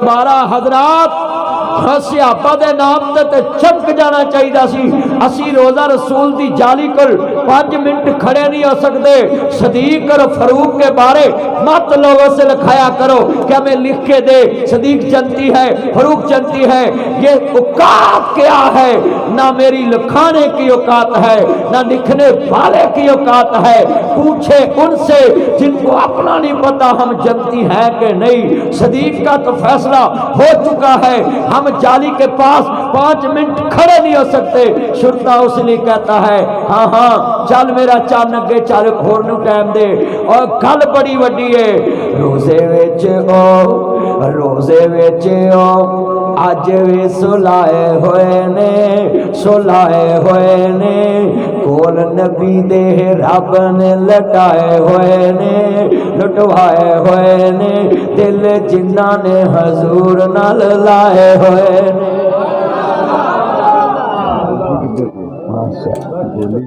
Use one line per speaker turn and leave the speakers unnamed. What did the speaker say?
दोबारा हजरात सियापा दे नाम ते चमक जाना चाहिए सी। असी रोजा रसूल दी जाली कर 5 मिनट खड़े नहीं हो सकते। सदीक और फरूक के बारे मत लोगों से लिखाया करो कि हमें लिख के दे, सदीक जनती है, फरूक जनती है। ये औकात क्या है? ना मेरी लिखाने की औकात है, ना लिखने वाले की औकात है। पूछे उनसे जिनको अपना नहीं पता हम जनती है कि नहीं। सदीक का तो फैसला हो चुका है, हम जाली के पास 5 मिनट खड़े नहीं हो सकते। शुरता उसने कहता है हाँ हाँ चल मेरा चन अगे चल, होर नूं टाइम दे। और गल बड़ी वड्डी है। रोजे विच ओ अज भी सुलाए होए ने कोल नबी दे रब ने लटाए होए ने, लुटवाए होए ने दिल जिन्ना ने हजूर नाल लाए होए ने।